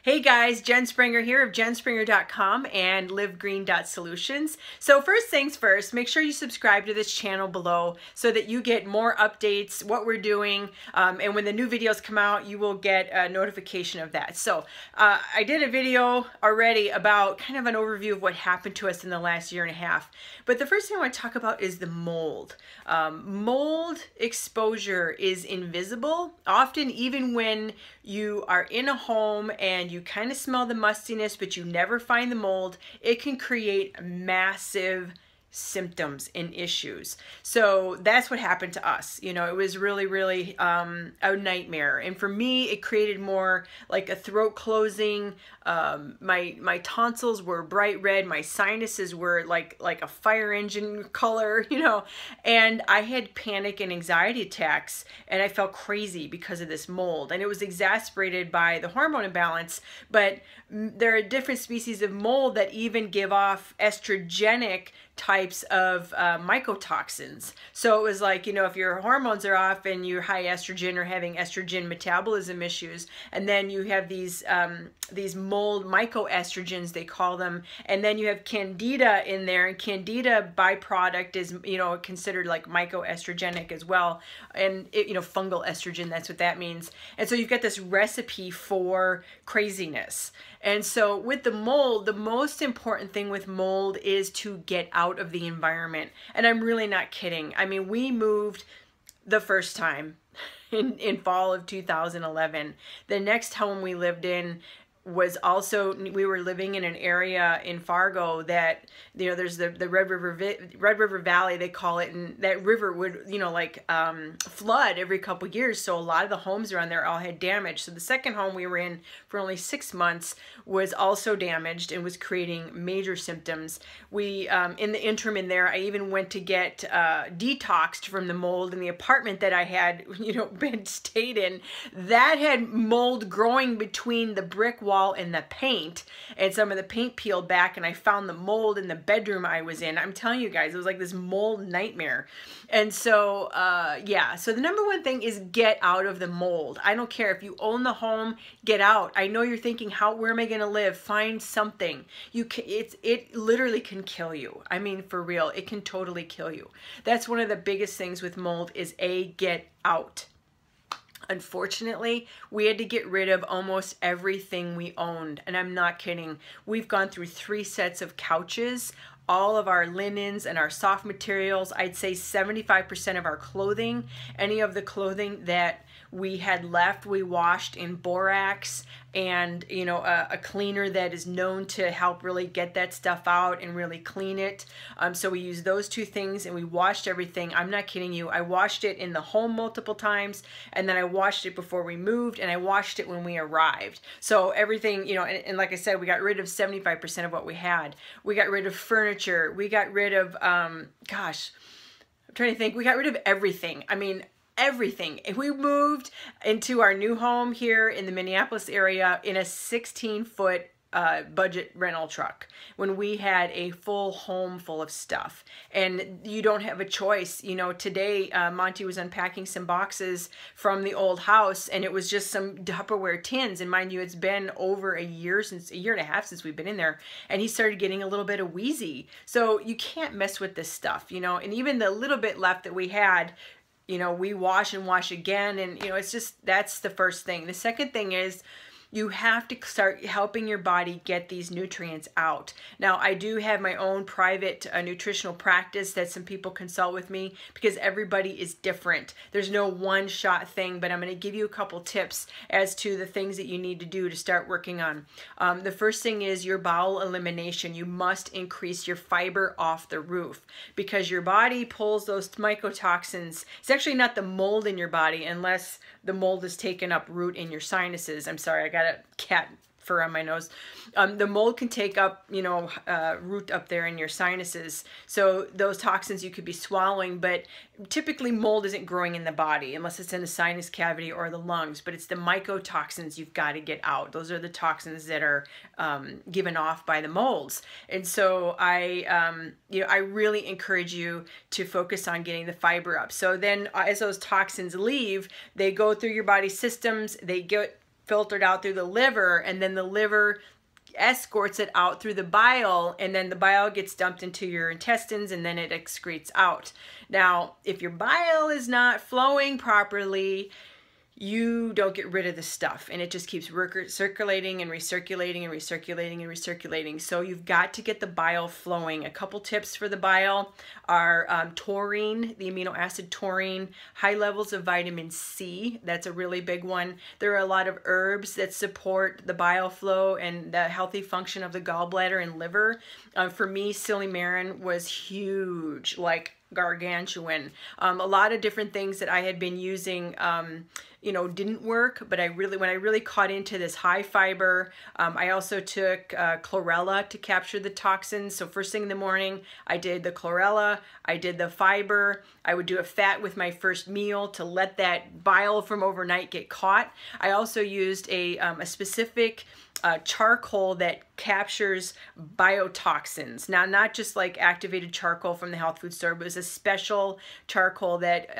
Hey guys, Jen Springer here of jenspringer.com and livegreen.solutions. So first things first, make sure you subscribe to this channel below so that you get more updates, what we're doing, and when the new videos come out, you will get a notification of that. So I did a video already about kind of an overview of what happened to us in the last year and a half. But the first thing I want to talk about is the mold. Mold exposure is invisible, often even when you are in a home and you kind of smell the mustiness, but you never find the mold. It can create massive symptoms and issues. So that's what happened to us. You know, it was really a nightmare. And for me, it created more like a throat closing. My tonsils were bright red. My sinuses were like a fire engine color, you know, and I had panic and anxiety attacks, and I felt crazy because of this mold. And it was exacerbated by the hormone imbalance, but there are different species of mold that even give off estrogenic types of mycotoxins. So it was like, you know, if your hormones are off and you're high estrogen or having estrogen metabolism issues, and then you have these mold mycoestrogens, they call them, and then you have candida in there, and candida byproduct is, you know, considered like mycoestrogenic as well, and it, you know, fungal estrogen, that's what that means. And so you've got this recipe for craziness. And so with the mold, the most important thing with mold is to get out of the environment. And I'm really not kidding. I mean, we moved the first time in fall of 2011. The next home we lived in was also, we were living in an area in Fargo that, you know, there's the Red River Valley, they call it, and that river would, you know, like flood every couple years. So a lot of the homes around there all had damage. So the second home we were in for only 6 months was also damaged and was creating major symptoms. We, in the interim in there, I even went to get detoxed from the mold in the apartment that I had, you know, stayed in. That had mold growing between the brick wall and the paint, and some of the paint peeled back, and I found the mold in the bedroom I was in. I'm telling you guys, it was like this mold nightmare. And so yeah, so the number one thing is get out of the mold. I don't care if you own the home, get out. I know you're thinking, where am I going to live? Find something. It literally can kill you. I mean, for real, it can totally kill you. That's one of the biggest things with mold is get out. Unfortunately, we had to get rid of almost everything we owned, and I'm not kidding. We've gone through 3 sets of couches, all of our linens and our soft materials. I'd say 75% of our clothing, any of the clothing that we had left, we washed in BORAX, and, you know, a cleaner that is known to help really get that stuff out and really clean it. So we used those 2 things, and we washed everything. I'm not kidding you. I washed it in the home multiple times, and then I washed it before we moved, and I washed it when we arrived. So everything, you know, and like I said, we got rid of 75% of what we had. We got rid of furniture. We got rid of, gosh, I'm trying to think. We got rid of everything. I mean, everything. We moved into our new home here in the Minneapolis area in a 16-foot budget rental truck when we had a full home full of stuff. And you don't have a choice. You know, today Monty was unpacking some boxes from the old house, and it was just some Tupperware tins. And mind you, it's been over a year and a half since we've been in there, and he started getting a little bit of wheezy. So you can't mess with this stuff, you know. And even the little bit left that we had, you know, we wash and wash again, and, you know, it's just, that's the first thing. The second thing is you have to start helping your body get these nutrients out. Now, I do have my own private nutritional practice that some people consult with me because everybody is different. There's no one-shot thing, but I'm going to give you a couple tips as to the things that you need to do to start working on. The first thing is your bowel elimination. You must increase your fiber off the roof because your body pulls those mycotoxins. It's actually not the mold in your body unless the mold has taken up root in your sinuses. I'm sorry, I got a cat fur on my nose. The mold can take up, you know, root up there in your sinuses. So those toxins you could be swallowing, but typically mold isn't growing in the body unless it's in the sinus cavity or the lungs, but it's the mycotoxins you've got to get out. Those are the toxins that are given off by the molds. And so you know, I really encourage you to focus on getting the fiber up. So then as those toxins leave, they go through your body systems, they get filtered out through the liver, and then the liver escorts it out through the bile, and then the bile gets dumped into your intestines, and then it excretes out. Now, if your bile is not flowing properly, you don't get rid of the stuff, and it just keeps circulating and recirculating and recirculating and recirculating. So you've got to get the bile flowing. A couple tips for the bile are taurine, the amino acid taurine, high levels of vitamin C. That's a really big one. There are a lot of herbs that support the bile flow and the healthy function of the gallbladder and liver. For me, silymarin was huge, like gargantuan. A lot of different things that I had been using you know, didn't work, but when I really caught into this high fiber, I also took chlorella to capture the toxins. So first thing in the morning, I did the chlorella, I did the fiber, I would do a fat with my first meal to let that bile from overnight get caught. I also used a specific charcoal that captures biotoxins. Now, not just like activated charcoal from the health food store, but it was a special charcoal that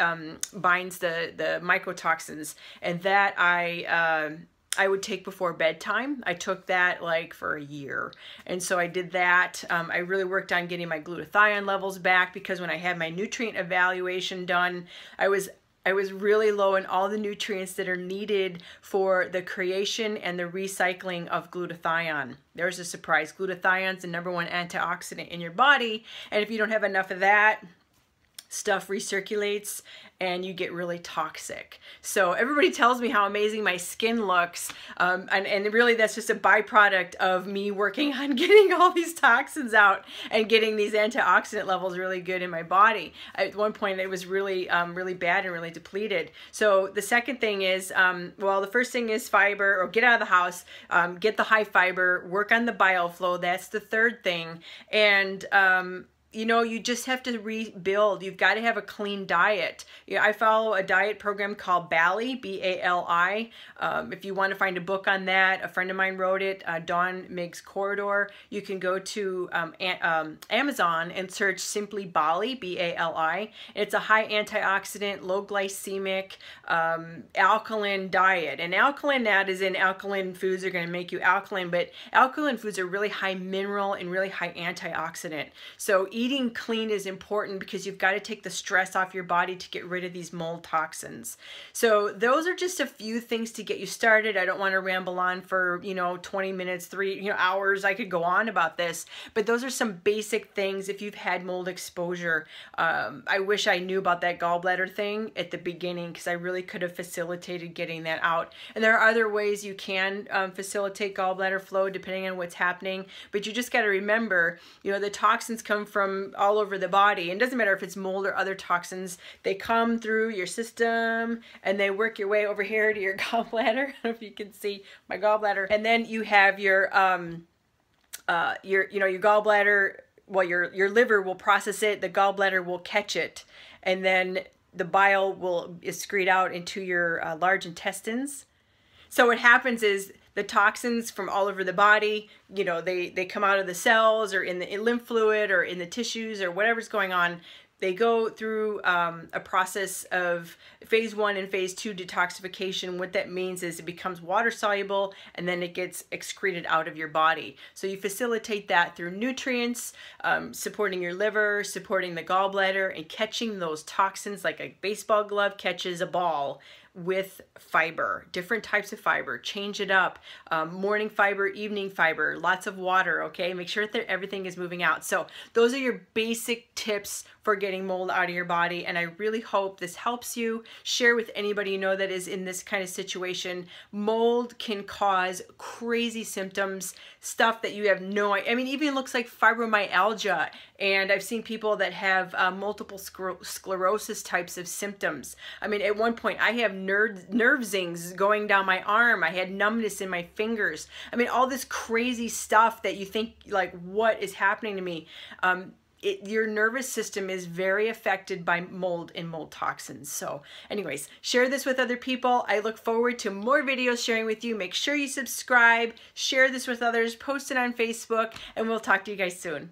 binds the mycotoxins, and that I would take before bedtime. I took that like for a year. And so I did that. I really worked on getting my glutathione levels back, because when I had my nutrient evaluation done, I was really low in all the nutrients that are needed for the creation and the recycling of glutathione. There's a surprise. Glutathione's the #1 antioxidant in your body, and if you don't have enough of that, stuff recirculates and you get really toxic. So everybody tells me how amazing my skin looks, and really that's just a byproduct of me working on getting all these toxins out and getting these antioxidant levels really good in my body. At one point it was really really bad and really depleted. So the second thing is, well, the first thing is fiber, or get out of the house, get the high fiber, work on the bile flow. That's the third thing. And you know, you just have to rebuild. You've got to have a clean diet. You know, I follow a diet program called Bile, B-A-L-I. If you want to find a book on that, a friend of mine wrote it, Dawn Miggs Corridor. You can go to Amazon and search simply Bile, B-A-L-I. It's a high antioxidant, low glycemic, alkaline diet. And alkaline, that is in alkaline foods are going to make you alkaline, but alkaline foods are really high mineral and really high antioxidant. So eating clean is important, because you've got to take the stress off your body to get rid of these mold toxins. So those are just a few things to get you started. I don't want to ramble on for, you know, 20 minutes, 3 hours. I could go on about this, but those are some basic things if you've had mold exposure. I wish I knew about that gallbladder thing at the beginning, because I really could have facilitated getting that out. And there are other ways you can facilitate gallbladder flow depending on what's happening, but you just got to remember, you know, the toxins come from all over the body, and it doesn't matter if it's mold or other toxins. They come through your system and they work your way over here to your gallbladder. I don't know if you can see my gallbladder. And then you have your gallbladder. Well, your liver will process it, the gallbladder will catch it, and then the bile will excrete out into your large intestines. So what happens is the toxins from all over the body, you know, they come out of the cells or in the lymph fluid or in the tissues or whatever's going on. They go through a process of phase 1 and phase 2 detoxification. What that means is it becomes water soluble, and then it gets excreted out of your body. So you facilitate that through nutrients, supporting your liver, supporting the gallbladder, and catching those toxins like a baseball glove catches a ball, with fiber, different types of fiber. Change it up. Morning fiber, evening fiber, lots of water, okay? Make sure that everything is moving out. So those are your basic tips for getting mold out of your body, and I really hope this helps you. Share with anybody you know that is in this kind of situation. Mold can cause crazy symptoms, stuff that you have no idea. I mean, even looks like fibromyalgia, and I've seen people that have multiple sclerosis types of symptoms. I mean, at one point I have nerve zings going down my arm. I had numbness in my fingers. I mean, all this crazy stuff that you think, like, what is happening to me? Your nervous system is very affected by mold and mold toxins. So anyways, share this with other people. I look forward to more videos sharing with you. Make sure you subscribe, share this with others, post it on Facebook, and we'll talk to you guys soon.